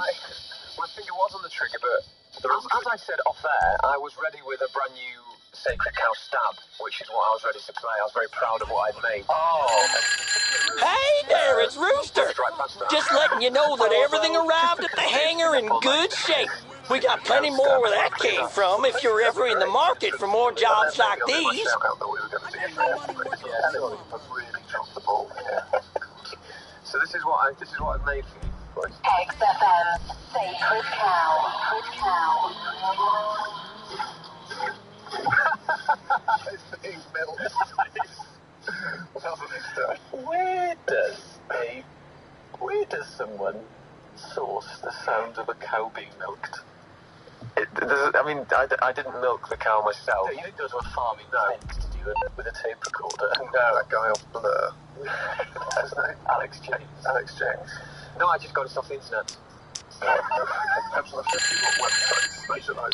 my finger was on the trigger, but as I said off air, I was ready with a brand new Sacred Cow stab, which is what I was ready to play. I was very proud of what I'd made. Oh. Hey there, it's Rooster. Just letting you know that everything arrived at the hangar in good shape. We got plenty more where that came from if you're ever in the market for more jobs like these. So this is what I've made for you, boys. XFM's Sacred Cow. It's being milked. Where does someone source the sound of a cow being milked? I didn't milk the cow myself. No, you didn't go to a farming tent to do it with a tape recorder. No, that guy off Blur. What's his name? Alex James. No, I just got it off the internet.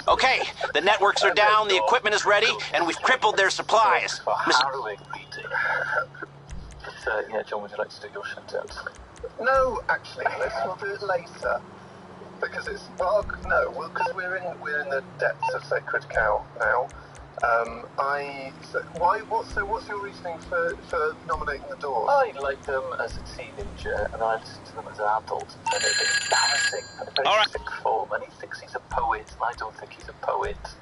Okay, the networks are down, the equipment is ready, and we've crippled their supplies. Harrowing meeting. John, would you like to do your shout out? No, actually, we'll do it later. Because it's because we're in the depths of Sacred Cow now. What's your reasoning for nominating the Doors? I like them as a teenager, and I listen to them as an adult. And it's embarrassing and a very sick form. And he thinks he's a poet, and I don't think he's a poet.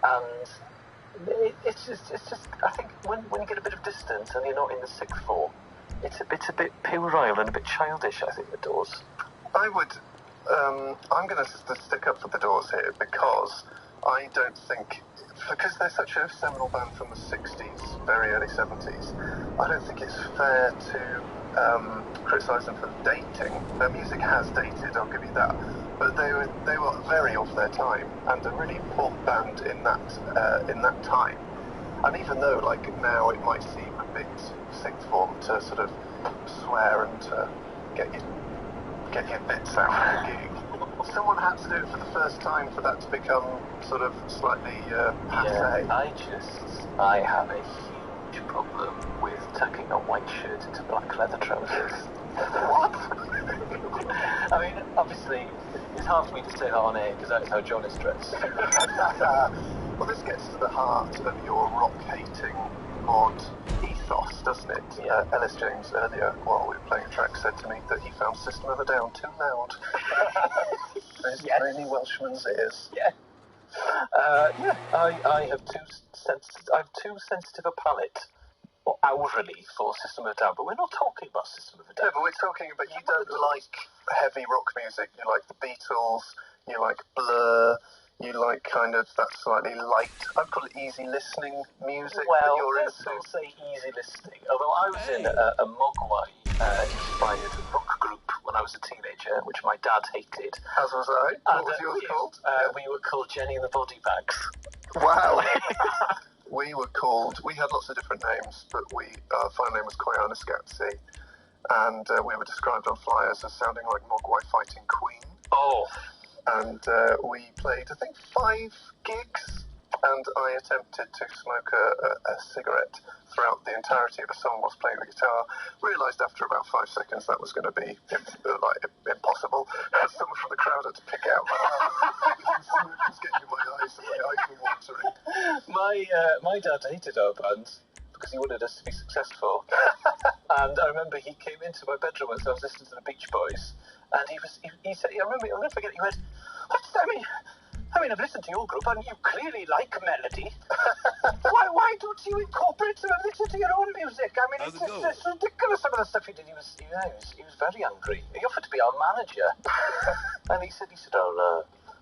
And it's just. I think when you get a bit of distance and you're not in the sixth form, it's a bit puerile and a bit childish. I think the Doors. I would. I'm going to stick up for the Doors here because I don't think, because they're such a seminal band from the 60s, very early 70s, I don't think it's fair to criticise them for dating. Their music has dated, I'll give you that, but they were very of their time and a really important band in that time. And even though, like, now it might seem a bit sixth form to sort of swear and to get your bits out of the gig. Someone had to do it for the first time for that to become sort of slightly passé. I have a huge problem with tucking a white shirt into black leather trousers. What? I mean, obviously, it's hard for me to say that on air because that is how John is dressed. Well, this gets to the heart of your rock-hating mod ethos, doesn't it? Yeah. Ellis James earlier, while we were playing a track, said to me that he found System of a Down too loud. Yes. Many Welshmen's ears. Yeah. I have too sensitive a palate, or aurally, for System of a Down. But we're not talking about System of a Down. No, but we're talking about you don't like heavy rock music. You like the Beatles. You like Blur. You like kind of that slightly light, I'd call it easy listening music. Well, let's not say easy listening. Although I was in a Mogwai inspired rock group when I was a teenager, which my dad hated. As was I. What was yours called? We were called Jenny and the Body Bags. Wow. We had lots of different names, but our final name was Koyana Scatsi, and we were described on flyers as sounding like Mogwai fighting Queen. Oh. And we played, I think, 5 gigs, and I attempted to smoke a cigarette throughout the entirety of the song whilst playing the guitar. Realised after about 5 seconds that was going to be impossible. Someone from the crowd had to pick out my eyes. Just getting in my eyes and my eyes were watering. My dad hated our band because he wanted us to be successful. And I remember he came into my bedroom once I was listening to the Beach Boys, and he said, I'll never forget, he went, I mean, I've listened to your group and you clearly like melody. Why don't you incorporate some of this into your own music? I mean, it's ridiculous, some of the stuff he did. He was very angry. He offered to be our manager. And he said,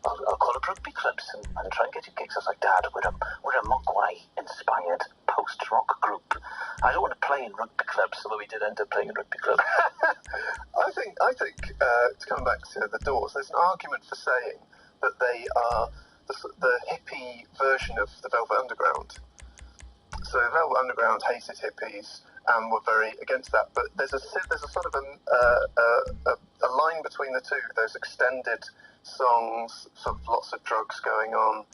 I'll call up rugby clubs and try and get you gigs. I was like, Dad, we're a Mogwai-inspired post-rock group. I don't want to play in rugby clubs, although we did end up playing in rugby clubs. I think to come back to the Doors, there's an argument for saying that they are the hippie version of the Velvet Underground. So Velvet Underground hated hippies and were very against that. But there's a sort of a line between the two. There's extended songs, sort of lots of drugs going on.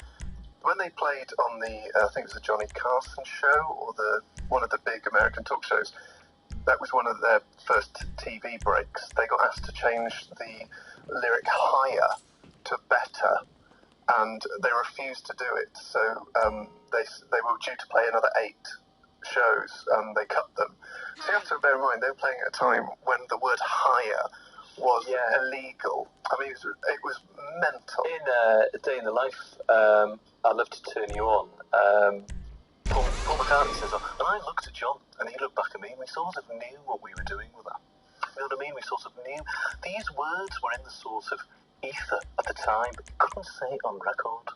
When they played on the, I think it was the Johnny Carson show or one of the big American talk shows, that was one of their first TV breaks. They got asked to change the lyric higher to better, and they refused to do it. So they were due to play another 8 shows, and they cut them. So you have to bear in mind, they were playing at a time when the word higher was illegal. I mean, it was mental. In A Day in the Life, I'd Love to Turn You On, Paul McCartney says, and I looked at John, and he looked back at me, and we sort of knew what we were doing with that. You know what I mean? We sort of knew. These words were in the sort of ether at the time, but you couldn't say it on record.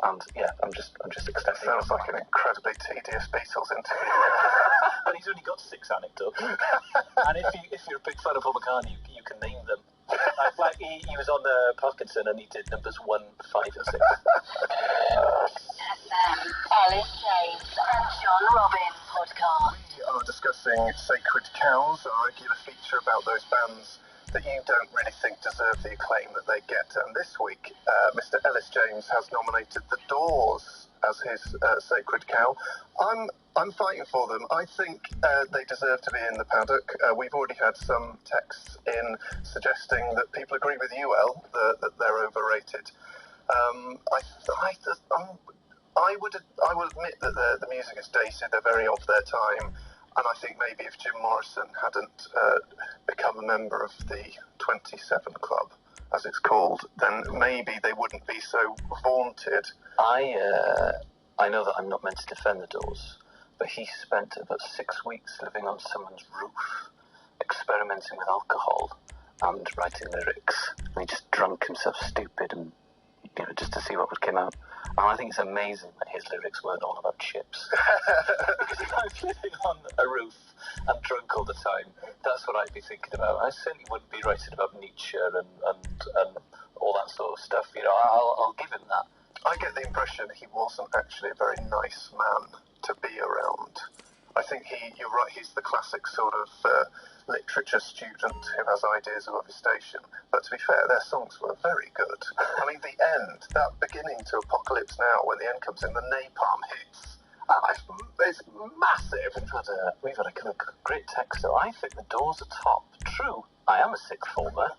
And yeah, I'm just ecstatic. Sounds like an incredibly tedious Beatles interview. And he's only got 6 anecdotes. And if you're a big fan of Paul McCartney, you can name them. Like he was on Parkinson, and he did numbers 1, 5, and 6. Ellis James and John Robbins podcast. We are discussing Sacred Cows, a regular feature about those bands that you don't really think deserve the acclaim that they get. And this week, Mr. Ellis James has nominated The Doors as his Sacred Cow. I'm fighting for them. I think they deserve to be in the paddock. We've already had some texts in suggesting that people agree with you, El, that they're overrated. I will admit that the music is dated. They're very of their time. And I think maybe if Jim Morrison hadn't become a member of the 27 Club, as it's called, then maybe they wouldn't be so vaunted. I know that I'm not meant to defend the Doors, but he spent about 6 weeks living on someone's roof, experimenting with alcohol and writing lyrics. And he just drunk himself stupid, and just to see what would come out. And I think it's amazing that his lyrics weren't all about chips. Because if I was living on a roof and drunk all the time, that's what I'd be thinking about. I certainly wouldn't be writing about Nietzsche and all that sort of stuff. I'll give him that. I get the impression he wasn't actually a very nice man to be around. I think you're right, he's the classic sort of literature student who has ideas above his station. But to be fair, their songs were very good. I mean, the end, that beginning to Apocalypse Now, when the end comes in, the napalm hits. It's massive. We've had a kind of great text, though. I think the Doors are top. True, I am a sixth former.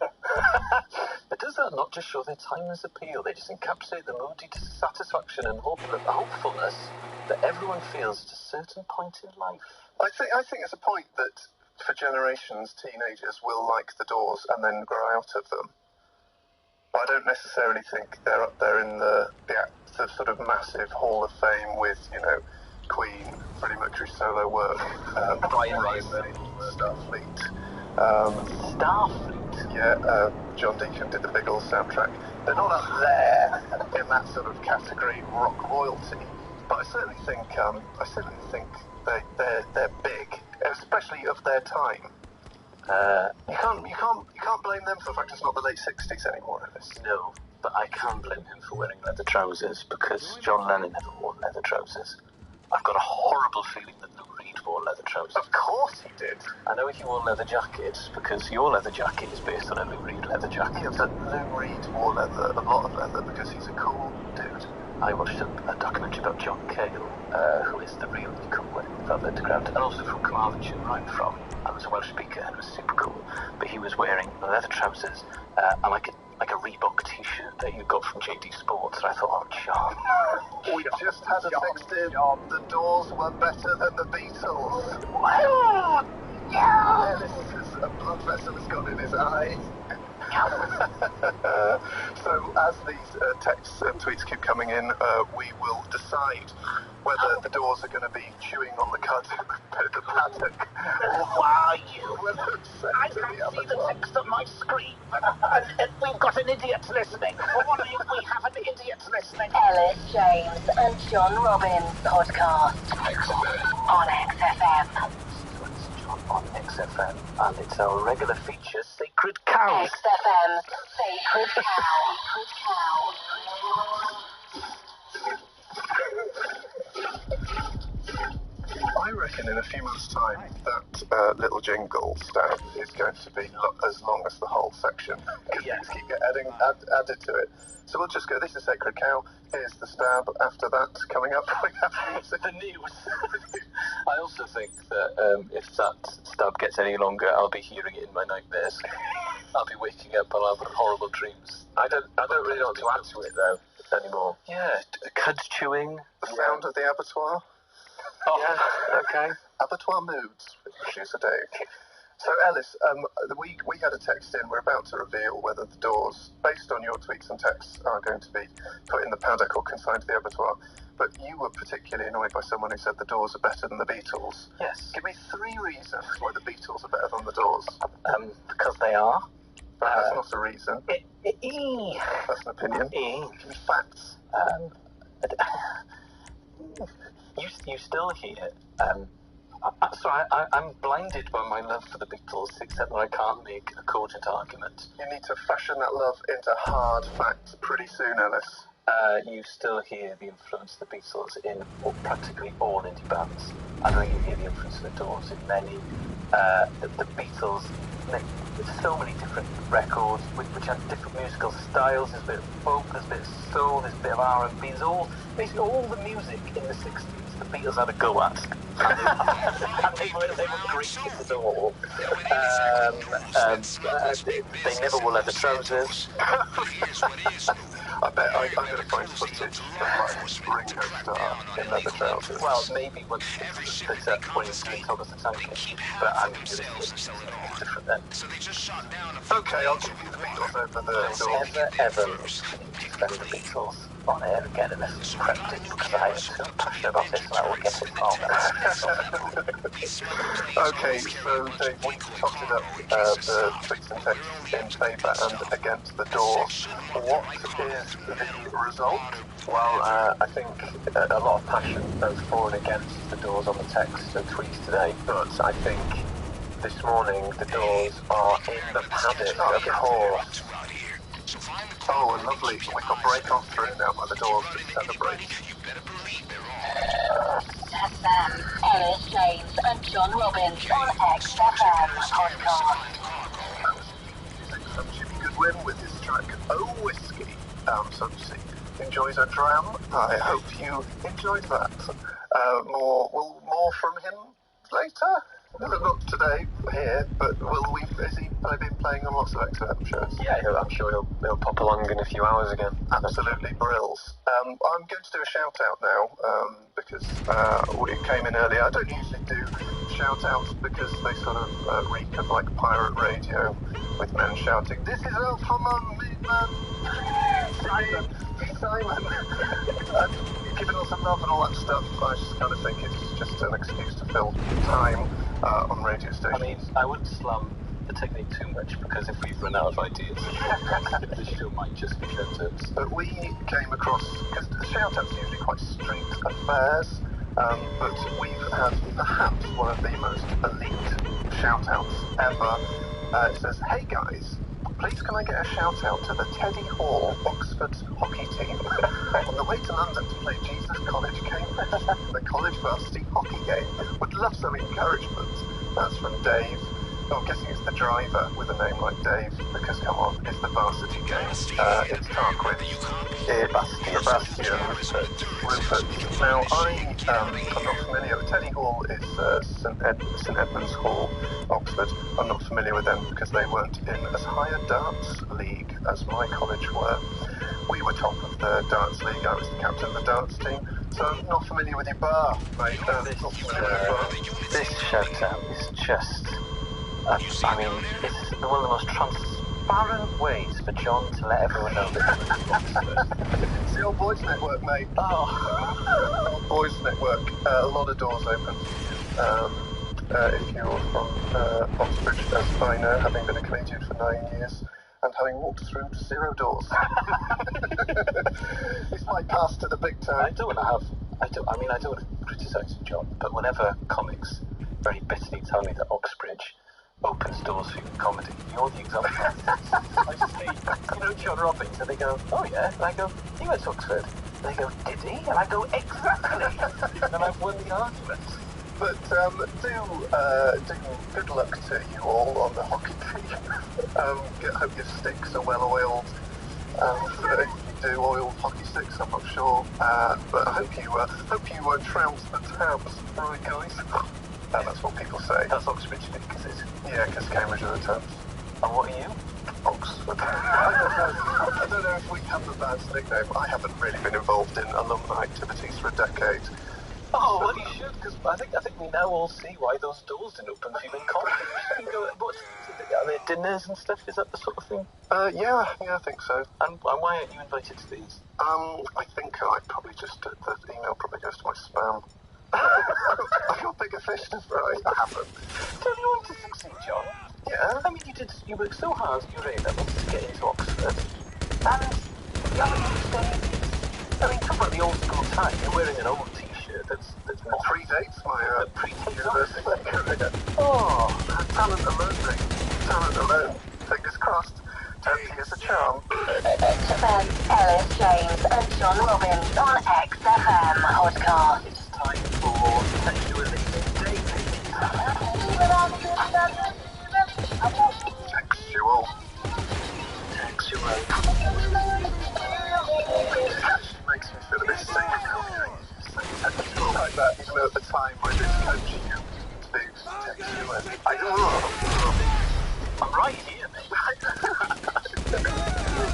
But does that not just show their timeless appeal? They just encapsulate the moody dissatisfaction and hopefulness that everyone feels at a certain point in life. I think there's a point that for generations, teenagers will like the Doors and then grow out of them. But I don't necessarily think they're up there in the sort of massive Hall of Fame with, Queen, Freddie Mercury solo work, Brian Wilson, Starfleet. Starfleet? Yeah, John Deacon did the Biggles soundtrack. They're not up there in that sort of category, rock royalty. But I certainly think they're big, especially of their time. You can't blame them for the fact it's not the late 60s anymore, Ellis. No, but I can blame him for wearing leather trousers, because John Lennon never wore leather trousers. I've got a horrible feeling that Lou Reed wore leather trousers. Of course he did. I know he wore leather jackets, because your leather jacket is based on a Lou Reed leather jacket. Yeah, but Lou Reed wore a lot of leather, because he's a cool dude. I watched a documentary about John Cale, who is the real Nico Velvet Underground, and also from Carmarthenshire, where I'm from. I was a Welsh speaker, and it was super cool. But he was wearing leather trousers and like a Reebok t-shirt that you got from JD Sports. And I thought, oh, John. We just had a text in. The Doors were better than the Beatles. What? Yeah. A blood vessel has gone in his eye. So as these texts and tweets keep coming in, we will decide whether the Doors are going to be chewing on the cud at the paddock. Why you? I can't see the text on my screen. And we've got an idiot listening. What do you? We have an idiot listening. Ellis James and John Robbins podcast on XFM. On XFM, and it's our regular feature, Sacred Cows. XFM, Sacred Cow. I reckon in a few months' time that little jingle stab is going to be as long as the whole section. Yes, keep added to it. So we'll just go, this is Sacred Cow, here's the stab. After that, coming up, we have the news. I also think that if that stab gets any longer, I'll be hearing it in my nightmares. I'll be waking up, I'll have horrible dreams. I don't really know what to add to it, though, anymore. Yeah, cuds chewing. The sound of the abattoir. Oh, Yeah. okay. Abattoir moods with producer Dave. So, Ellis, we had a text in. We're about to reveal whether the doors, based on your tweets and texts, are going to be put in the paddock or consigned to the abattoir. But you were particularly annoyed by someone who said the Doors are better than the Beatles. Yes. Give me 3 reasons why the Beatles are better than the Doors. Because they are. That's not a reason. That's an opinion. Give me facts. You still hear. I'm blinded by my love for the Beatles, except that I can't make a cogent argument. You need to fashion that love into hard facts pretty soon, Ellis. You still hear the influence of the Beatles in practically all indie bands. I know you hear the influence of the Doors in many. The Beatles make so many different records which have different musical styles. There's a bit of folk, there's a bit of soul, there's a bit of R&B. There's basically all the music in the 60s the Beatles had a go at. And they were great at it all. They never wore leather trousers. I bet I'm going to find footage of like Ringo Starr in leather trousers. Well, maybe once it's split up when he's doing Thomas the Tank. But I mean, it's different then. Okay, I'll give you the Beatles over the Doors. Ever defend the Beatles on air again in this cryptic because I am so passionate about this and I will get it wrong. Okay, so Dave, we totted up the tweets and texts in favour and against the Doors. What is the result? Well, I think a lot of passion both for and against the Doors on the text and tweets today, but I think this morning the Doors are in the paddock, of course. Oh, lovely. We've got Break On Through now by the Doors to celebrate. FM, Ellis James and John Robbins on XFM podcast. From Jimmy Goodwin with his track Oh Whiskey. So enjoys a dram. I hope you enjoyed that. More from him later. Not today here, but has he been playing on lots of XFM shows? Yeah, I'm sure he'll pop along in a few hours again. Absolutely brills. I'm going to do a shout out now because we came in earlier. I don't usually do shout outs because they sort of reek of like pirate radio with men shouting, "This is Elf Hammond, man!" Simon. Giving us some love and all that stuff. I just kind of think it's just an excuse to fill time on radio stations. I mean, I wouldn't slum the technique too much because if we've run out of ideas, the show might just be shout-outs. But we came across, because the shout-outs are usually quite street affairs, but we've had perhaps one of the most elite shout-outs ever. It says, "Hey guys, please can I get a shout out to the Teddy Hall Oxford hockey team on the way to London to play Jesus College Cambridge the college varsity hockey game. Would love some encouragement." That's from Dave. I'm guessing it's the driver with a name like Dave because come on, it's the varsity game. It's Tarquin. Sebastian Rupert. Now I'm not familiar with Teddy Hall. It's St Edmunds Hall, Oxford. I'm not familiar with them because they weren't in as high a darts league as my college were. We were top of the darts league. I was the captain of the darts team. So I'm not familiar with your bar, mate. This shout out is just, I mean, it's one of the most transparent ways for John to let everyone know that it's the old boys network, mate. Oh. Old boys network. A lot of doors open. If you're from Oxbridge, as I know, having been a collegiate for 9 years, and having walked through 0 doors. It's my pass to the big time. I don't want to criticise John, but whenever comics very bitterly tell me that Oxbridge opens doors for comedy, you're the example. I just see, John Robbins, and they go, "Oh yeah," and I go, "He went to Oxford." And they go, "Did he?" And I go, "Exactly." And I've won the argument. But do good luck to you all on the hockey team. Hope your sticks are well oiled. You do oil hockey sticks, I'm not sure. But I hope you trounce the tabs, right guys? That's what people say. That's Oxbridge, is it? Yeah, because Cambridge are the tabs. And what are you? I don't know if we have a bad nickname. I haven't really been involved in alumni activities for a decade. Oh, well, you should, because I think we now all see why those doors didn't open if you've been college. You go, are there dinners and stuff? Is that the sort of thing? Yeah, I think so. And why aren't you invited to these? I think I probably just, the email probably goes to my spam. I've got bigger fish to fry. I haven't. Don't you want to succeed, John? Yeah? I mean, you worked so hard at your A-levels to get into Oxford. And you haven't used any of these. I mean, talk about the old school tie. You're wearing an old T-shirt that's not... Predates my university career. Oh, talent alone, mate. Talent alone. Fingers crossed. Turkey is a charm. XFM, Ellis James and John Robbins on XFM podcast. it's time for Textual David. Textual. Makes me feel a bit sick. Textual like that, even though at the time I did coach you to be textual. I'm right here, mate.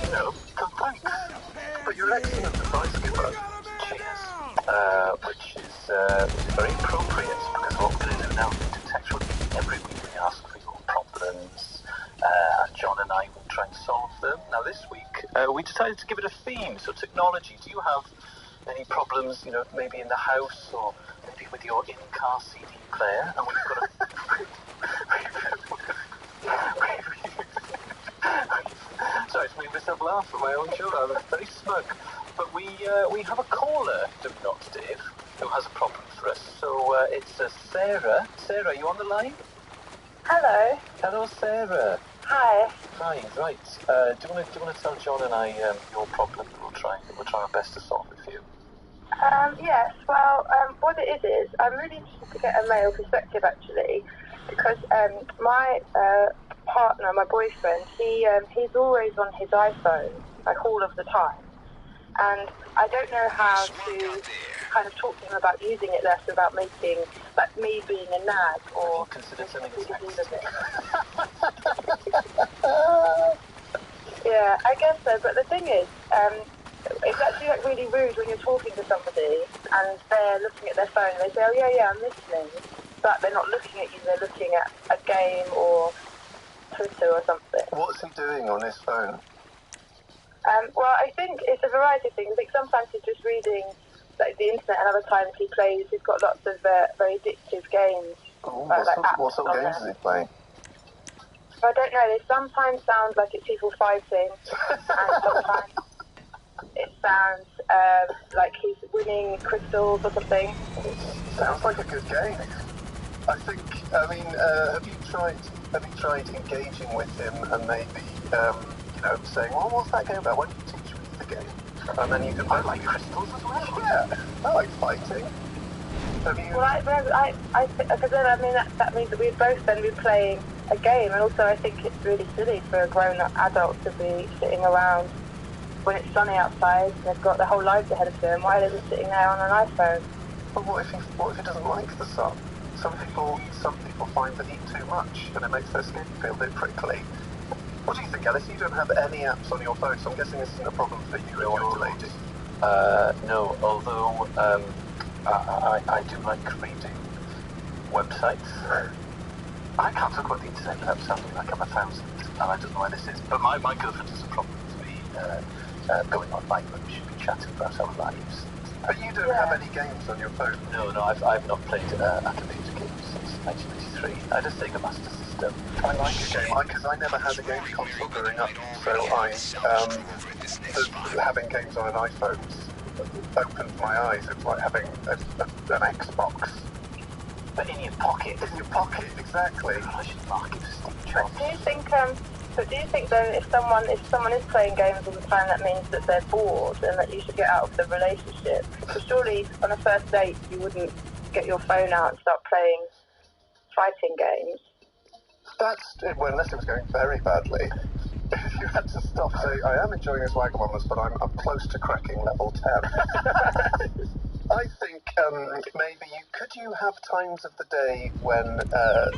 You know, thanks. But you're excellent advice giver. Cheers. Which is very appropriate, because what we're going to do now is Textual every week we ask for your problems, and John and I will try and solve them. Now this week, we decided to give it a theme, so technology. Do you have any problems, you know, maybe in the house, or maybe with your in-car CD player? And we've got a... Sorry, it's made myself laugh at my own joke. I'm very smug. But we have a caller, do we not, Dave, who has a problem for us. So it's Sarah. Sarah, are you on the line? Hello. Hello, Sarah. Hi. Hi, right. Do you want to tell John and I your problem? We'll try our best to solve it for you. Yes, well, what it is I'm really interested to get a male perspective, actually, because my partner, my boyfriend, he's always on his iPhone, like all of the time, and I don't know how to kind of talk to him about using it less without making, like, me being a nag, or... Consider sending a text. Yeah, I guess so, but the thing is, it's actually like really rude when you're talking to somebody and they're looking at their phone and they say, oh yeah, I'm listening, but they're not looking at you, they're looking at a game or Twitter or something. What's he doing on his phone? Well, I think it's a variety of things. I think sometimes he's just reading like the internet, and other times he's got lots of very addictive games. Oh, apps what sort of games is he playing? I don't know, they sometimes sound like it's people fighting, and sometimes it sounds like he's winning crystals or something. Sounds like a good game. have you tried engaging with him and maybe, saying, well, what's that game about? Why don't you teach me the game? And then you can... I like crystals as well. Yeah, I like fighting. Have you... Well, because then, that means that we'd both then be playing a game, and also I think it's really silly for a grown-up adult to be sitting around when it's sunny outside and they've got their whole lives ahead of them. Why are they just sitting there on an iPhone? But what if he doesn't like the sun? Some people find the heat too much and it makes their skin feel a bit prickly. What do you think, Alice? You don't have any apps on your phone, so I'm guessing this isn't a problem for you if you're a lady. No, although I do like reading websites. I can't talk about the internet without sounding like I'm 1,000, and I don't know why this is, but my girlfriend has a problem with me going online when we should be chatting about our lives. But you don't have any games on your phone? No, I've not played a computer game since 1993. I just take a Master System. I like a game, because I never had a game console growing up, so having games on an iPhone opened my eyes. It's like having an Xbox. But in your pocket. In your pocket, exactly. I should market for Steve Jobs. Do you think then if someone is playing games all the time, that means that they're bored and that you should get out of the relationship? Because surely on a first date you wouldn't get your phone out and start playing fighting games. Unless it was going very badly. If you had to stop, say, I am enjoying this Wagamama's, but I'm close to cracking level 10. I think maybe could you have times of the day when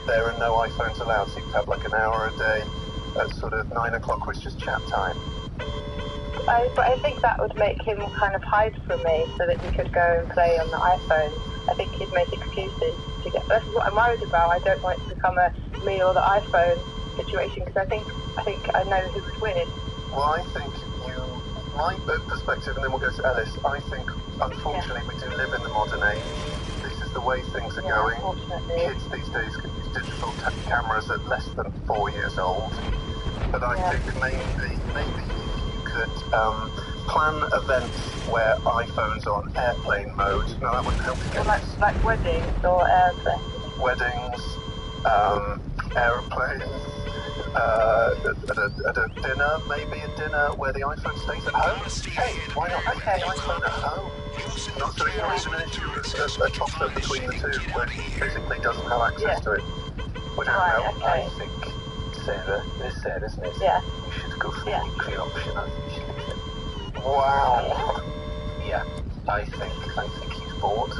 there are no iPhones allowed, so you could have like an hour a day at sort of 9 o'clock, which is chat time. But I think that would make him kind of hide from me so that he could go and play on the iPhone. I think he'd make excuses to get... This is what I'm worried about. I don't want it to become a me or the iPhone situation, because I think I know who would win. Well, I think my perspective, and then we'll go to Ellis, I think, unfortunately, we do live in the modern age. This is the way things are going. Kids these days can use digital cameras at less than 4 years old. But I think maybe could plan events where iPhone's on airplane mode. Now that wouldn't help you. Like weddings or airplanes. Weddings, aeroplanes, at a dinner, maybe a dinner where the iPhone stays at home. Hey, why not leave the iPhone at home? Not so there is an issue a toss-up between the two where he physically doesn't have access to it. I think, Sarah, isn't it? Yeah. You should go for the nuclear option. I think you should leave it. Wow. Yeah, I think he's bored.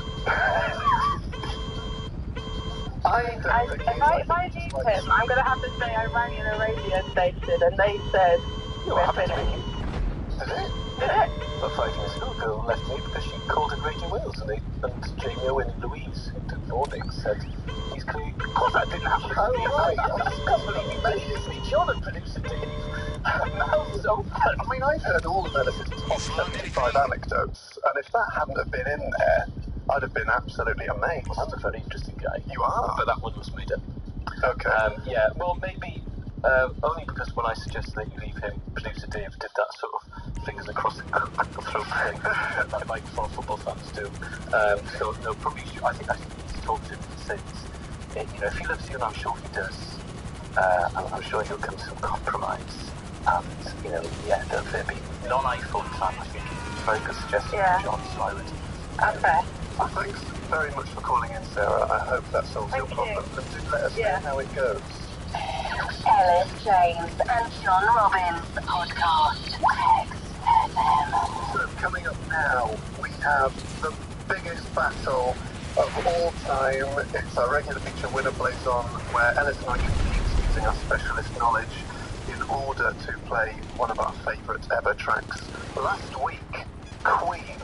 If I leave him, I'm going to have to say I rang in a radio station and they said we're finished. Did it? About 5 minutes ago, a girl left me because she called in Radio Wales and Jamie Owen and Louise, who did mornings, said he's coming. Of course that didn't happen. Oh, right. That's completely amazing. John and producer Dave. Mouth is open. I mean, I've heard all of Ellis's top 75 anecdotes, and if that hadn't have been in there, I'd have been absolutely amazed. Well, I'm a very interesting guy. You are? But that one was made up. Okay. Yeah, well, maybe only because when I suggested that you leave him, producer Dave did that sort of fingers across the throat thing that microphone football fans do. So, no, probably, I think he's talked to him since. If he loves you, and I'm sure he does, I'm sure he'll come to some compromise. And, there'll be non-iPhone time, I think. Very good suggestion, John, so I would... Okay. Well, thanks very much for calling in, Sarah. I hope that solves your problem. And do let us know how it goes. Ellis James and John Robbins podcast. XFM. So coming up now, we have the biggest battle of all time. It's our regular feature Winner Plays On, where Ellis and I compete using our specialist knowledge in order to play one of our favourite ever tracks. Last week, Queen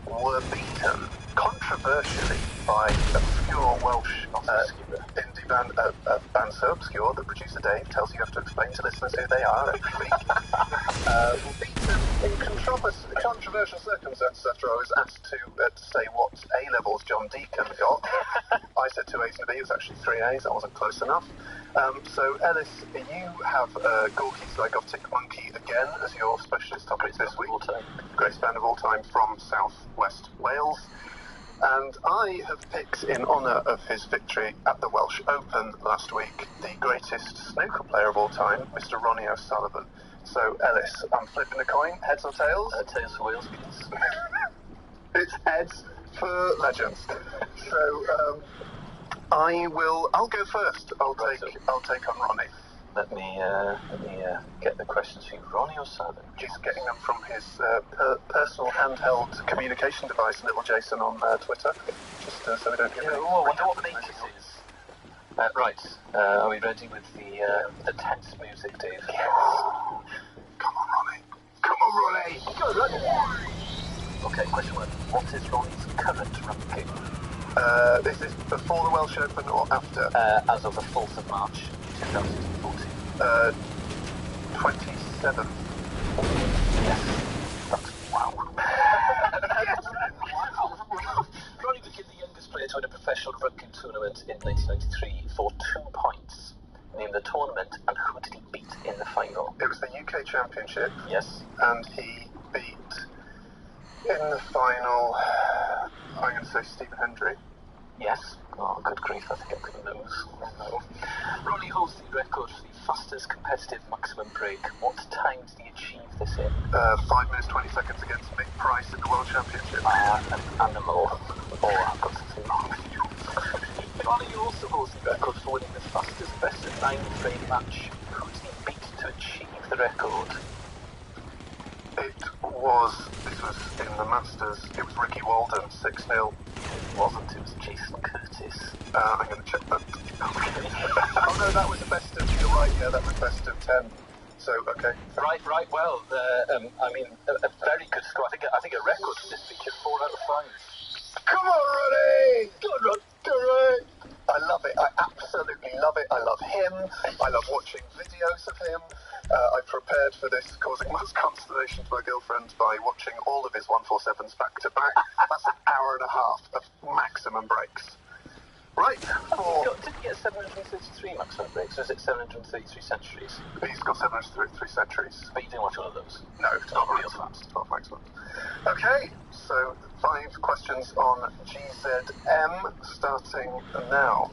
were beaten controversially by obscure Welsh indie band so obscure that producer Dave tells you have to explain to listeners who they are every week. Were beaten in controversial circumstances after I was asked to say what A-levels John Deacon got. I said 2 A's and a B. It was actually 3 A's. I wasn't close enough. So, Ellis, you have Gorky Zygotic Monkey again as your specialist topic this week. Greatest band of all time from South West Wales. And I have picked, in honour of his victory at the Welsh Open last week, the greatest snooker player of all time, Mr. Ronnie O'Sullivan. So, Ellis, I'm flipping a coin. Heads or tails? Tails for Wales, please. It's heads for legends. So, I'll go first. I'll take on Ronnie. Let me get the questions for you. Ronnie O'Sullivan. He's getting them from his personal handheld communication device, Little Jason, on Twitter, just so we don't get any... I wonder what make it is. Right, are we ready with the tense music, Dave? Yes. Come on, Ronnie. Come on, Ronnie. Go, Ronnie. Okay, question 1. What is Ronnie's current ranking? This is before the Welsh Open or after? As of the 4th of March, 2014. 27. Yes. That's wow. Ronnie became the youngest player to win a professional rugby tournament in 1993 for 2 points. Name the tournament and who did he beat in the final? It was the UK Championship. Yes. And he beat, in the final, I'm going to say Stephen Hendry. Yes. Oh, good grief, I think I'm going to lose. Oh, no. Ronnie holds the record for the fastest competitive maximum break. What time did he achieve this in? 5 minutes 20 seconds against Mick Price in the World Championship. An animal. Oh, I've got something wrong with you. Ronnie also holds the record for winning the fastest best of 9 frame match. Who did he beat to achieve the record? This was in the Masters, it was Ricky Walden, 6-0. It wasn't, it was Jason Curtis. artist. I'm going to check that. Oh no, that was the best of, you're right, yeah, that was best of 10. So, okay. Right, well, I mean, a very good score. I think a record for this feature, 4 out of 5. Come on, Ronnie! Good run, I love it. I absolutely love it. I love him. I love watching videos of him. I prepared for this, causing much consternation to my girlfriend by watching all of his 147s back to back. That's an hour and a half of maximum breaks. Right, Did he get 733 maximum breaks, or is it 733 centuries? He's got 733 centuries. But you didn't watch one of those? No, it's not real fast. 12 maximum. Okay, so 5 questions on GZM, starting now.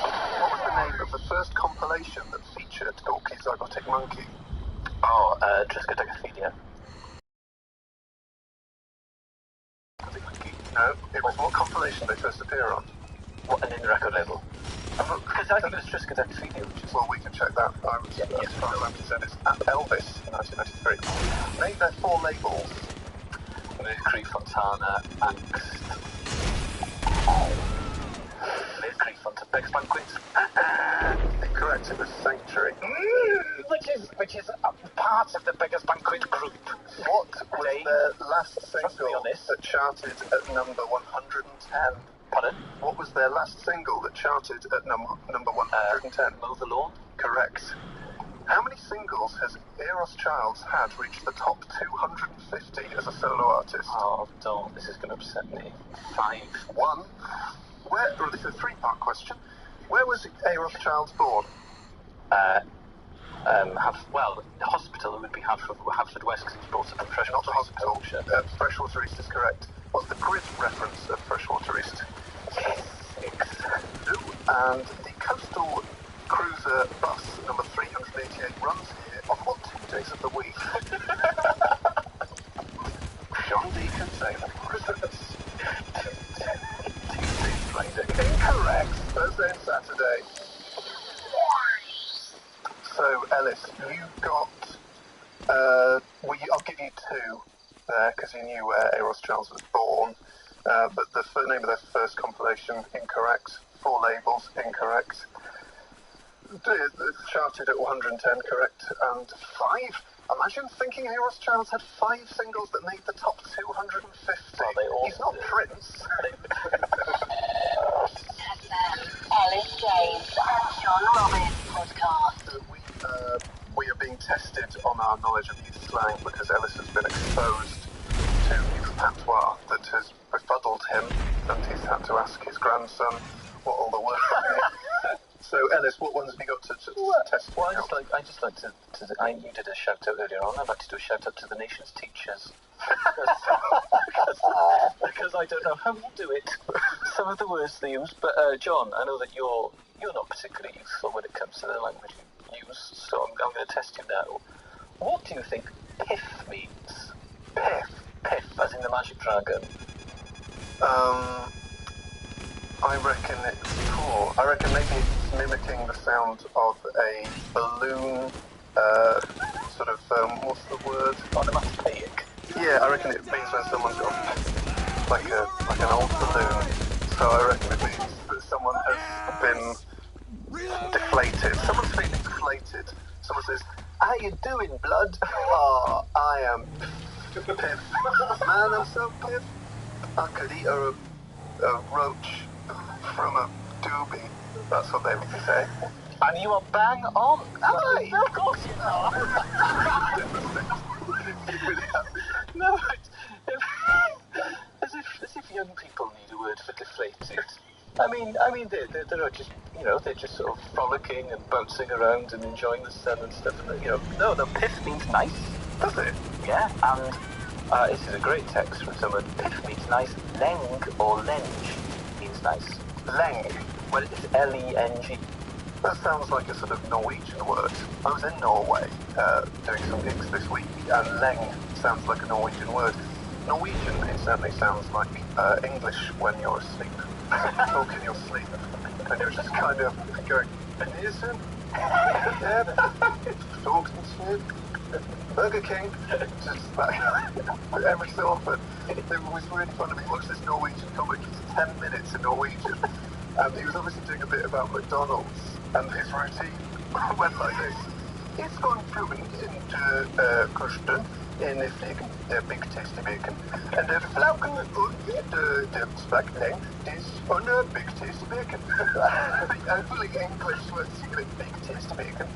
What was the name of the first compilation that featured Gorky Zygotic Monkey? Oh, Triskaidekaphilia. No, it was what compilation they first appear on? What, an in-record label? Because I think it was Triskaidekaphilia, which is... Well, we can check that. As far as I'm concerned, it's at Elvis in 1993. Name their 4 labels. Mercury, Fontana, Angst. Mercury, Fontana, Beggars Banquet. Incorrect, it was Sanctuary. Which is part of the Beggars Banquet group. What was their last single honest. that charted at number 110? Pardon? What was their last single that charted at number 110? Mow the Lawn. Correct. How many singles has Eros Childs had reach the top 250 as a solo artist? Oh, don't. This is going to upset me. 5. 1. This is a 3-part question. Where was Eros Childs born? The hospital would be Haverford West, because it was brought up in Freshwater. Not the hospital. Freshwater East is correct. What's the grid reference of Freshwater East? 6. And the coastal cruiser bus number 388 runs here on what 2 days of the week? John Deacon say that. Tuesday, Friday. Incorrect. Thursday and Saturday. So, Ellis, you got... I'll give you 2 there, because you knew where Eros Childs was born. But the name of their first compilation, incorrect. 4 labels, incorrect. It's charted at 110, correct. And 5. Imagine thinking Eros Childs had 5 singles that made the top 250. Well, He's not Prince. Ellis James and John Robbins podcast. We are being tested on our knowledge of youth slang because Ellis has been exposed to youth patois that has befuddled him, and he's had to ask his grandson what all the words mean. So, Ellis, what ones have you got to test? Well, I just like to you did a shout out earlier on. I'd like to do a shout out to the nation's teachers. Because I don't know how you do it. Some of the words they use. But John, I know that you're not particularly useful when it comes to the language you use, so I'm going to test you now. What do you think piff means? Piff, as in the magic dragon. I reckon maybe it's mimicking the sound of a balloon, what's the word? Onomatopoeic. Yeah, I reckon it means when someone's got like an old balloon. So I reckon it means that someone has been deflated. Someone's feeling deflated. Someone says, "How you doing, blood?" "Oh, I am piff. Man, I'm so piff. I could eat a roach from a doobie." That's what they would say. And you are bang on. Am I? Of course you are. No, as if young people need a word for deflated. I mean, they're just, they're just sort of frolicking and bouncing around and enjoying the sun and stuff. And no, the piff means nice. Does it? Yeah, and this is a great text from someone. Piff means nice. Leng or lenge means nice. Leng. Well, it's L-E-N-G. That sounds like a sort of Norwegian word. I was in Norway doing some gigs this week, and leng sounds like a Norwegian word. Norwegian, it certainly sounds like English when you're asleep. Talk in your sleep. And you're just kind of going, "Pedersen? Yeah, talk in sleep. Burger King." Just like, every so often. It was really fun to watch this Norwegian comic. It's 10 minutes in Norwegian. and he was obviously doing a bit about McDonald's, and his routine went like this. It's gone fluent into Kirsten in the fliegen, der big tasty bacon. And the flauken und the spaghetti is on a big tasty bacon. The only English was big tasty bacon.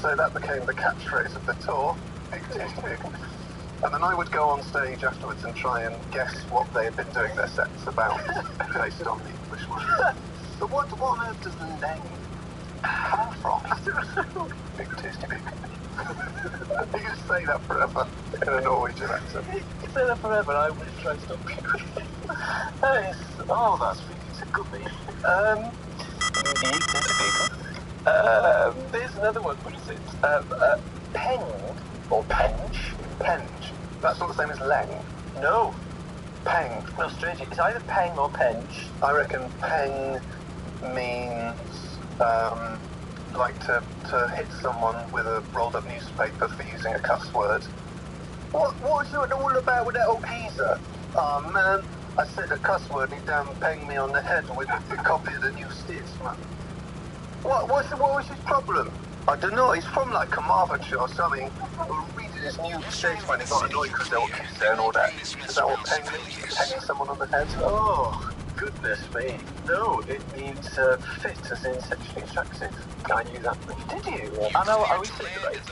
So that became the catchphrase of the tour, big tasty bacon. And then I would go on stage afterwards and try and guess what they had been doing their sets about, based on the English words. But what on earth does the name come from? Big tasty bacon. You can say that forever in a Norwegian accent. You say that forever, I will try to stop you. That's a good name. Big tasty bacon. There's another one, what is it? Peng, or penge. Penge. That's not the same as leng. No. Peng. No, strange. It's either peng or penge. I reckon peng means like to hit someone with a rolled up newspaper for using a cuss word. What's it all about with that old geezer? Oh man, I said a cuss word and he damn penged me on the head with a copy of the New Statesman. What was his problem? I don't know, he's from like Carmarthenshire or something. Reading his New Statesman, he got annoyed because they were kids there and all that. Is that what peng means? Penging someone on the head? Oh, goodness me. No, it means fit, as in sexually attractive. I knew that. Did you? Yeah. I know, I researched it.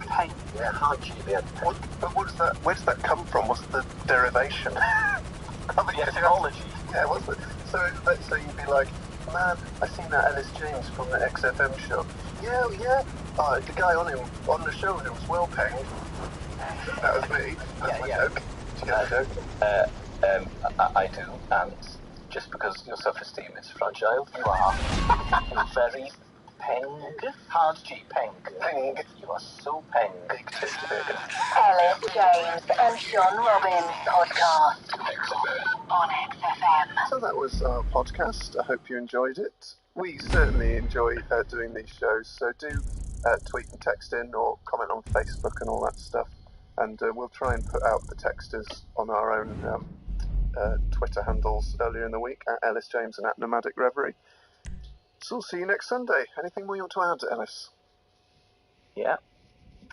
Peng. Yeah, hard G, yeah. But what is that? Where does that come from? What's the derivation? The etymology. Yeah, what's it? So let's say you'd be like, man, I seen that Ellis James from the XFM show. Yeah. The guy on the show who was well penged. That was me. That's my joke. Do you get the joke? I do, and just because your self-esteem is fragile, you are very peng. Hard G, peng. Peng. You are so peng. Big tasty bacon. Ellis James and Sean Robbins podcast on XFM. So that was our podcast. I hope you enjoyed it. We certainly enjoy doing these shows, so do tweet and text in or comment on Facebook and all that stuff. And we'll try and put out the texters on our own Twitter handles earlier in the week, at Ellis James and at Nomadic Reverie. So we'll see you next Sunday. Anything more you want to add, Ellis? Yeah.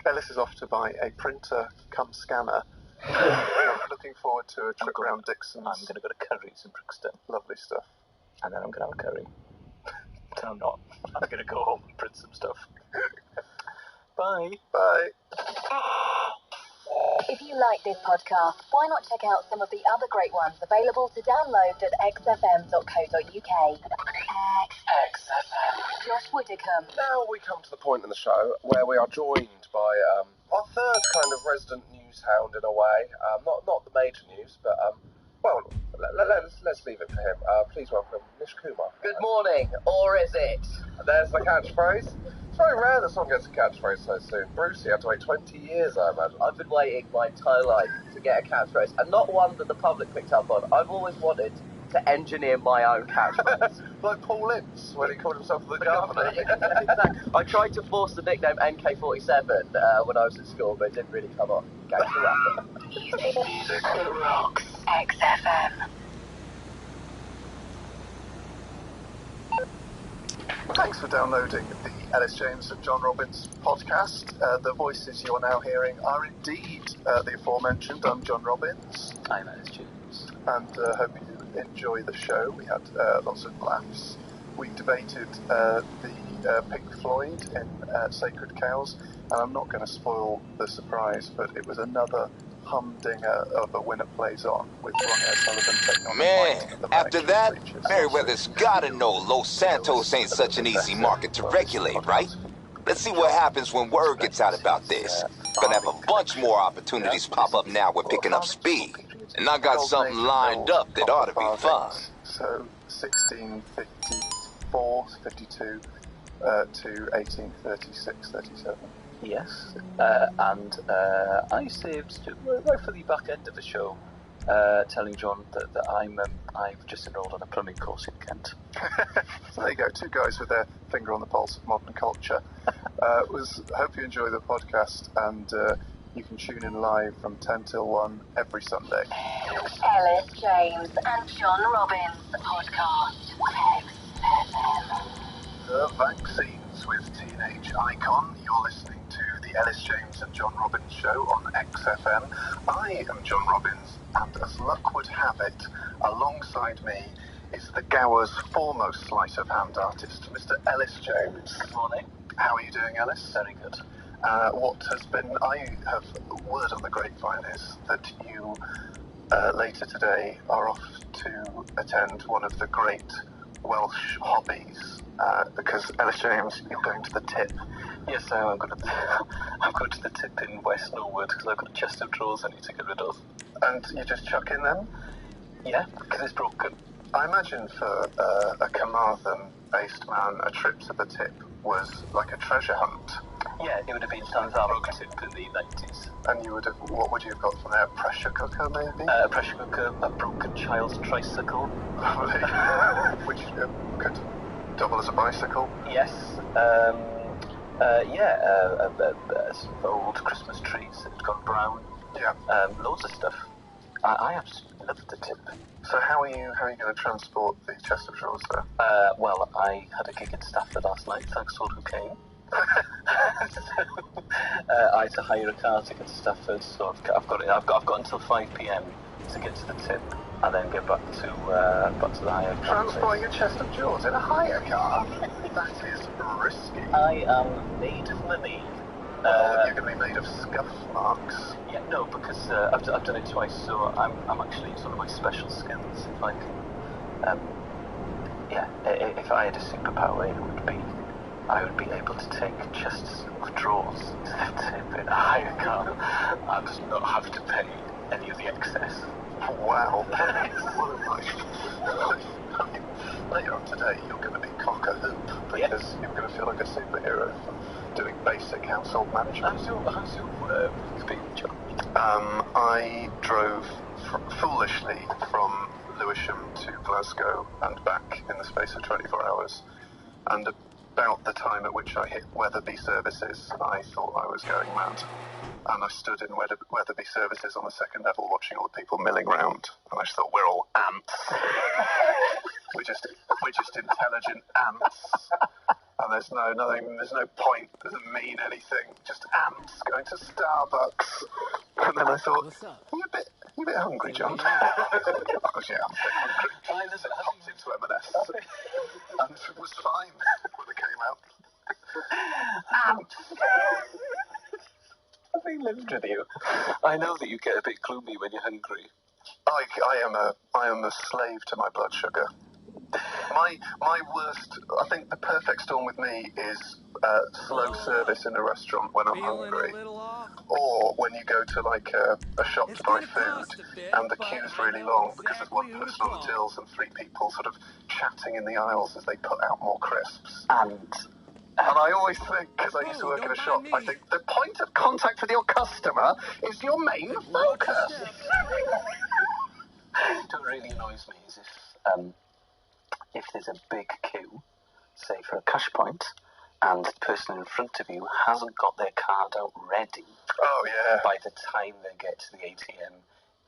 Ellis is off to buy a printer cum scanner. I'm looking forward to a trip around Dixon's. I'm going to go to Curry's in Brixton. Lovely stuff. And then I'm going to have a curry. No, I'm not. I'm going to go home and print some stuff. Bye. Bye. If you like this podcast, why not check out some of the other great ones available to download at xfm.co.uk. XFM. Josh Whittaker. Now we come to the point in the show where we are joined by our third kind of resident news hound in a way. Not the major news, but let's leave it for him. Please welcome Nish Kumar. Good morning, or is it? There's the catchphrase. It's very rare that someone gets a catchphrase so soon. Brucey had to wait 20 years, I imagine. I've been waiting my entire life to get a catchphrase, and not one that the public picked up on. I've always wanted to engineer my own catchphrase. Like Paul Ince, when he called himself the governor. Exactly. I tried to force the nickname en4cer666 when I was at school, but it didn't really come off. Gangster rapper. Music that rocks. XFM. Thanks for downloading the Ellis James and John Robbins podcast. The voices you're now hearing are indeed the aforementioned. I'm John Robbins. I'm Ellis James. And hope you enjoy the show. We had lots of laughs. We debated the Pink Floyd in Sacred Cows, and I'm not going to spoil the surprise, but it was another humdinger of A Winner Plays On with Ron Sullivan taking on Man, after that, Merriweather's gotta know Los Santos ain't such an easy market to regulate, right? Let's see what happens when word gets out about this. Gonna have a bunch more opportunities pop up now we're picking up speed. And I got something lined up that ought to be fun. So, 1654, 52 to 1836, 37. Yes, and I saved right for the back end of the show, telling John that I've just enrolled on a plumbing course in Kent. So there you go, two guys with their finger on the pulse of modern culture. Hope you enjoy the podcast, and You can tune in live from 10 till 1 every Sunday. Ellis James and John Robbins podcast. XFM. The Vaccines with Teenage Icon. You're listening to the Ellis James and John Robbins show on XFM. I am John Robbins, and as luck would have it, alongside me is the Gower's foremost sleight of hand artist, Mr. Ellis James. Good morning. How are you doing, Ellis? Very good. I have word on the grapevine is that you later today are off to attend one of the great Welsh hobbies, because Ellis James, you're going to the Tip. Yes, I'm going to the Tip in West Norwood because I've got a chest of drawers I need to get rid of. And you just chuck in them? Yeah, because it's broken. I imagine for a Carmarthen-based man, a trip to the Tip was like a treasure hunt. Yeah, it would have been times our broke Tip in the 90s. And what would you have got from there? A pressure cooker, maybe? A pressure cooker, a broken child's tricycle. Lovely. Which could double as a bicycle? Yes. Some old Christmas trees that had gone brown. Yeah. Loads of stuff. I absolutely loved the Tip. So how are you going to transport the chest of drawers there? Well, I had a gig in Stafford last night, thanks to all who came. I had to hire a car to get to Stafford, so I've got until 5 p.m. to get to the Tip, and then get back to the hire car. Transporting a chest of drawers in a hire car? That is risky. I am made of money. You're going to be made of scuff marks. Yeah, no, because I've done it twice, so I'm actually, it's one of my special skills. If I can, if I had a superpower, I would be able to take chests of drawers to the Tip in a hire car and just not have to pay any of the excess. Wow. Later on today, you're going to be cock-a-hoop because you're going to feel like a superhero doing basic household management. How's your speech? I drove foolishly from Lewisham to Glasgow and back in the space of 24 hours. And about the time at which I hit Wetherby Services, I thought I was going mad. And I stood in Wetherby Services on the second level watching all the people milling round. And I just thought, we're all ants. We're just intelligent ants. And there's no point, doesn't mean anything. Just ants going to Starbucks. And then I thought, you a bit hungry, John? Of course, yeah, I'm a bit hungry. Fine, is it? Popped into M&S. And it was fine when it came out. Ants! Having lived with you, I know that you get a bit gloomy when you're hungry. I am a slave to my blood sugar. My worst, I think the perfect storm with me is slow service in a restaurant when I'm hungry. Or when you go to like a shop to buy food and the queue's really long because there's one person on the tills and 3 people sort of chatting in the aisles as they put out more crisps. And I always think, because I used to work in a shop, I think the point of contact with your customer is your main focus. What really annoys me is if there's a big queue, say for a cash point, and the person in front of you hasn't got their card out ready. Oh yeah. By the time they get to the ATM,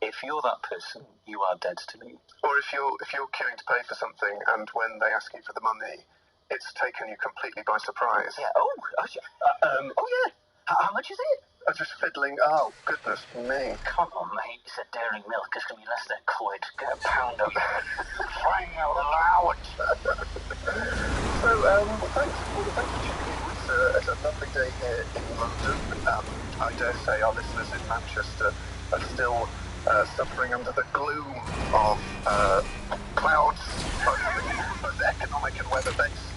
if you're that person, you are dead to me. Or if you're queuing to pay for something, and when they ask you for the money, it's taken you completely by surprise. Yeah. Oh yeah. How much is it? I'm just fiddling. Oh, goodness me. Come on, mate. It's a dairy milk. It's going to be less than a quid. Get a pound of it. Crying out loud. So, thanks for tuning in. It's a lovely day here in London. I dare say our listeners in Manchester are still suffering under the gloom of clouds, both economic and weather-based.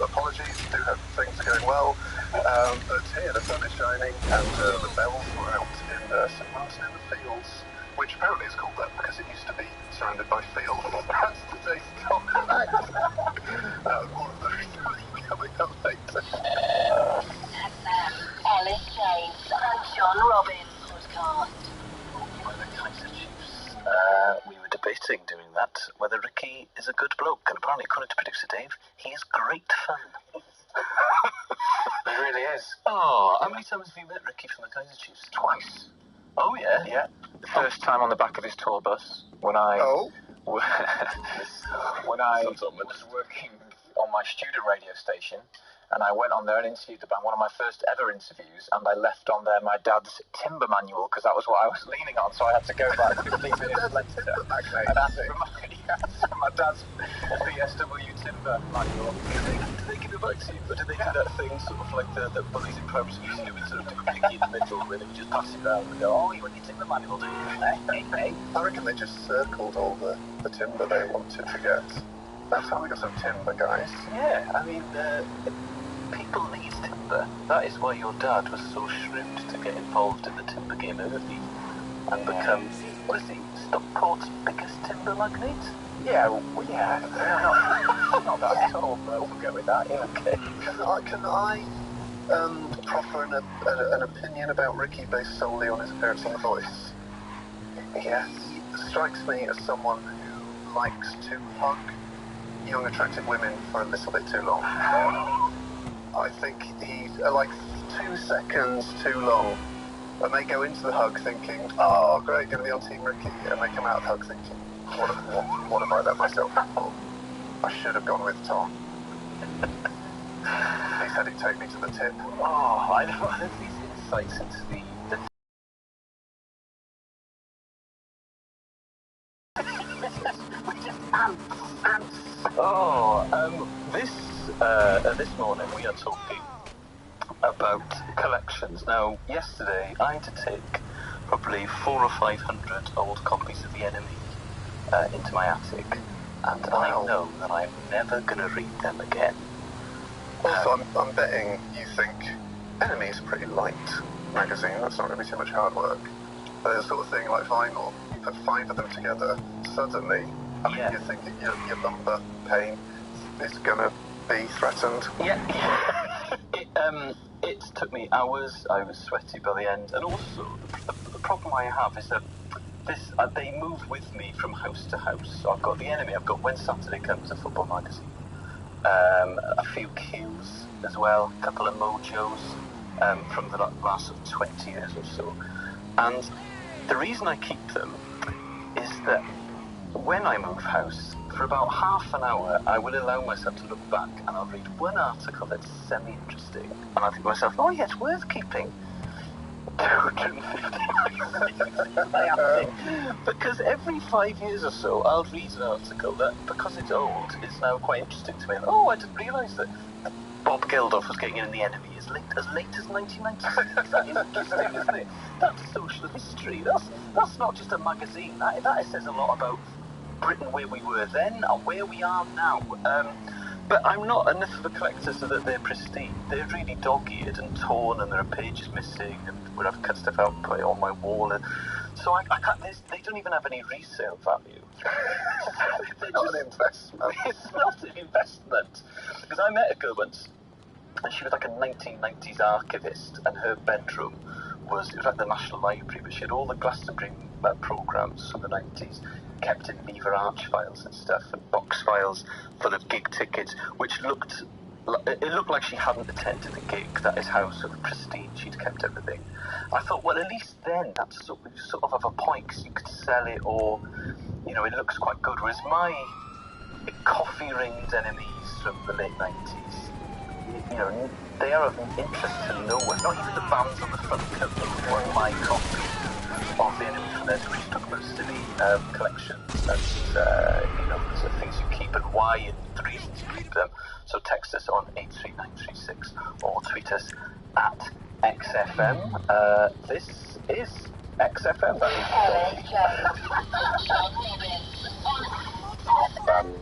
Apologies, do hope things are going well. But here the sun is shining and the bells were out in St Martin in the Fields, which apparently is called that because it used to be surrounded by fields. That's today's topic. All of those coming up later. Ellis James and John Robbins podcast. You were the Kaiser Chiefs. We were debating doing that, whether Ricky is a good bloke, and apparently according to producer Dave, he is great fun. It really is. Oh, how many times have you met Ricky from the Kaiser Chiefs? Twice. Oh, yeah? Yeah. The first time on the back of his tour bus, when I... Oh? when I was working on my student radio station, and I went on there and interviewed the band, one of my first ever interviews, and I left on there my dad's timber manual, because that was what I was leaning on, so I had to go back 15 minutes later and ask for my dad's BSW timber manual. Do they give it back to you, or do they do that thing, sort of like the bullies in primary school used to do, and sort of do a picky in the middle, where they just pass it around and go, oh, you want your timber manual, do you? Hey. I reckon they just circled all the timber they wanted to get. That's how we got some timber, guys. Yeah, I mean, people need timber. That is why your dad was so shrewd to get involved in the timber game early and become, what is he, Stockport's biggest timber magnate? Yeah, well, yeah. Not that at all, but we'll go with that, yeah. Okay. Can I proffer an opinion about Ricky based solely on his appearance and voice? Yeah. He strikes me as someone who likes to hug young, attractive women for a little bit too long. I think he's like 2 seconds too long. And they go into the hug thinking, oh, great, going to be on Team Ricky. And they come out of the hug thinking, what have I done myself for? I should have gone with Tom. He said he'd take me to the tip. Oh, I know these insights into the this morning we are talking about collections. Now, yesterday I had to take probably 400 or 500 old copies of The Enemy into my attic, and I know that I'm never going to read them again. Also, I'm betting you think Enemy is a pretty light magazine. That's not going to be too much hard work. But it's the sort of thing like vinyl. You put 5 of them together, suddenly, you think that your lumbar pain is going to be threatened. Yeah. It took me hours. I was sweaty by the end, and also the problem I have is that they move with me from house to house. So I've got The Enemy. I've got When Saturday Comes, a football magazine. A few Qs as well, a couple of Mojos from the last 20 years or so. And the reason I keep them is that when I move house, for about half an hour, I will allow myself to look back and I'll read one article that's semi-interesting. And I think to myself, oh yeah, it's worth keeping. 250 because every 5 years or so, I'll read an article that, because it's old, is now quite interesting to me. Oh, I didn't realise that Bob Geldof was getting in The Enemy as late as 1996. That is interesting, isn't it? That's social history. That's not just a magazine. That says a lot about Britain, where we were then and where we are now. But I'm not enough of a collector so that they're pristine. They're really dog-eared and torn, and there are pages missing, and where I've cut stuff out and put it on my wall. And so I can't. They don't even have any resale value. They're not an investment. It's not an investment. Because I met a girl once, and she was like a 1990s archivist, and her bedroom it was like the National Library, but she had all the Glastonbury programmes from the 90s kept in Beaver Arch files and stuff, and box files full of gig tickets, which looked like she hadn't attended a gig. That is how sort of pristine she'd kept everything. I thought, well, at least then that's sort of have a point, because you could sell it, or it looks quite good. Whereas my coffee-ringed enemies from the late 90s, they are of interest to no one. Not even the bands on the front cover were my copy of The Enemy from there. So we just talk about silly collections and the things you keep and why and the reasons you keep them. So text us on 83936 or tweet us at XFM. This is XFM.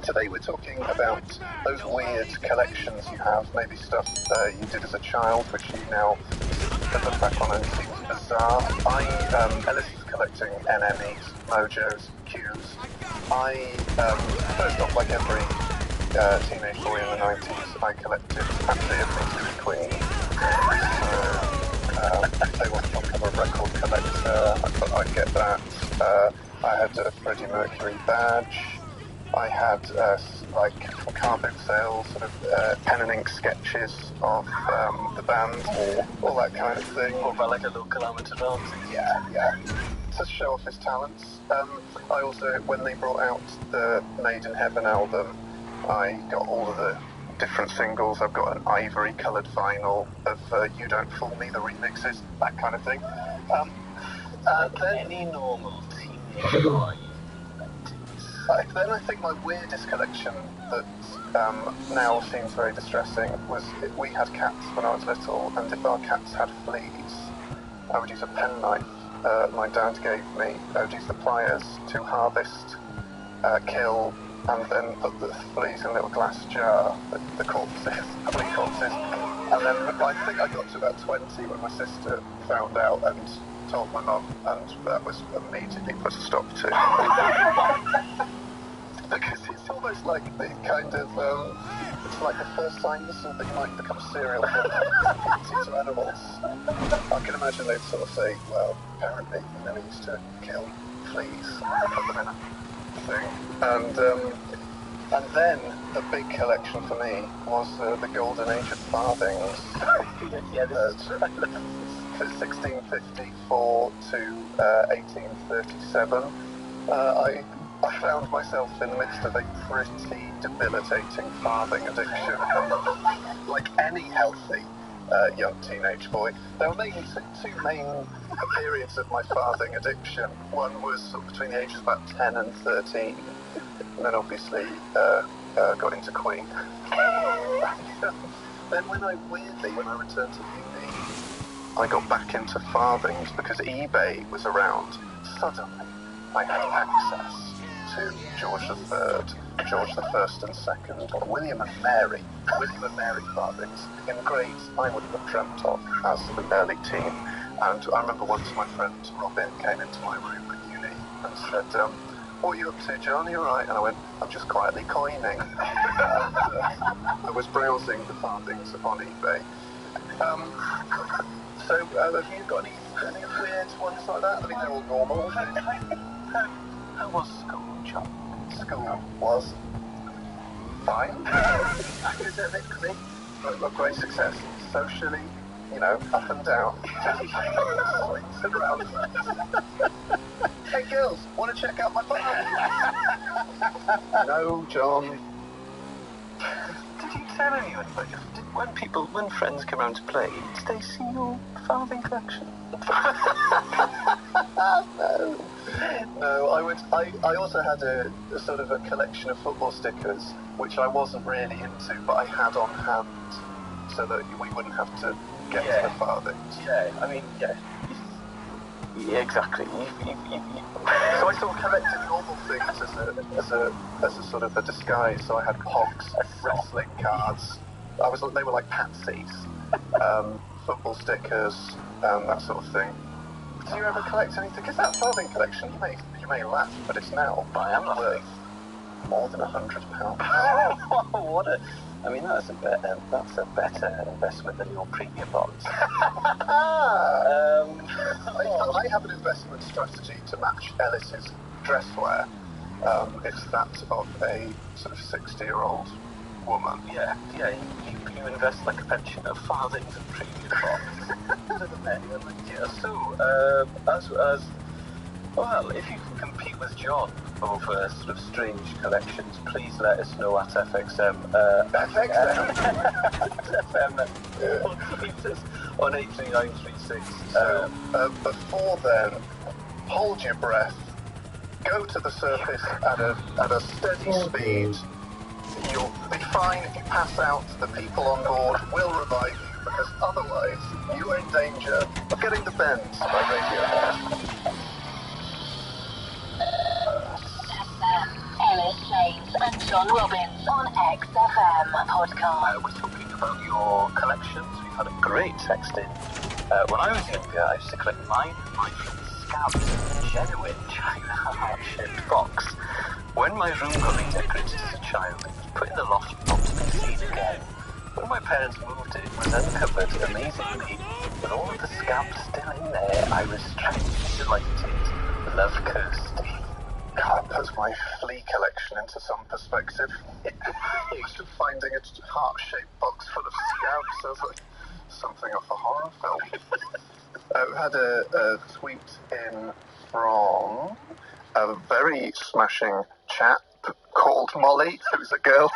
Today we're talking about those weird collections you have, maybe stuff you did as a child, which you now look back on and seems bizarre. Ellis is collecting NMEs, Mojos, Qs. First off, like every teenage boy in the 90s, I collected Absolutely Everything Queen. They were on cover of Record Collector. I thought I'd get that. I had a Freddie Mercury badge. I had like car boot sales, sort of pen and ink sketches of the band, all that kind of thing. Or about like a local amateur artist. Yeah. To show off his talents. I also, when they brought out the Made in Heaven album, I got all of the different singles. I've got an ivory coloured vinyl of You Don't Fool Me, the remixes, that kind of thing. Then any normal teenage boy. Then I think my weirdest collection that now seems very distressing was we had cats when I was little, and if our cats had fleas, I would use a penknife my dad gave me. I would use the pliers to harvest, kill, and then put the fleas in a little glass jar, the corpses, flea corpses. And then I think I got to about 20 when my sister found out and told my mum, and that was immediately put a stop to. Because it's almost like the kind of, it's like the first signs that you might become a serial killer to animals. I can imagine they'd sort of say, well, apparently we never used to kill fleas, put them in a thing. And then the big collection for me was the golden age of farthings. Yeah, this is true. 1654 to 1837. I found myself in the midst of a pretty debilitating farthing addiction. Like any healthy young teenage boy. There were mainly two main periods of my farthing addiction. One was sort of between the ages of about 10 and 13. And then obviously got into Queen. Then when I returned to uni, I got back into farthings because eBay was around. Suddenly, I had access to George III, George I and II, William and Mary farthings in grades I wouldn't have dreamt of as an early teen. And I remember once my friend Robin came into my room at uni and said, what are you up to, John? Are you alright? And I went, I'm just quietly coining. And, I was browsing the farthings on eBay. So, have you got any weird ones like that? I mean, they're all normal. How was school, John? School was fine. Academically, a great success. Socially, up and down. Swings and roundabouts. Hey girls, want to check out my farm? No, John. Did you tell anyone about when friends come round to play, did they see your farthing collection? No, I also had a sort of a collection of football stickers, which I wasn't really into, but I had on hand so that we wouldn't have to get to the farthings. Yeah, I mean, yeah. Yeah, exactly. So I sort of collected normal things as a sort of a disguise. So I had Pogs, wrestling cards. They were like patsies, football stickers, that sort of thing. Do you ever collect anything? Because that farthing collection, you may laugh, but it's now worth more than £100. That's a better investment than your premium bonds. I have an investment strategy to match Ellis's dress wear. It's that of a sort of 60-year-old woman. Yeah, you invest like a pension of farthings and premium bonds. Well, if you can compete with John over sort of strange collections, please let us know at FXM. FXM on 83936. Before then, hold your breath. Go to the surface at a steady speed. You'll be fine if you pass out. The people on board will revive you, because otherwise you are in danger of getting the bends by Radiohead. Ellis James and John Robbins on XFM podcast. We're talking about your collections. We've had a great text in. When I was younger, I used to collect mine from Scab's genuine China heart-shaped box. When my room got redecorated as a child, it was put in the loft not to be seen again. When my parents moved it was uncovered amazingly. With all of the scabs still in there, I was strangely delighted. Love, Kirsty. God, that puts my flea collection into some perspective. Finding a heart-shaped box full of scabs sounds like something off a horror film. We had a tweet in from a very smashing chap called Molly, who's a girl.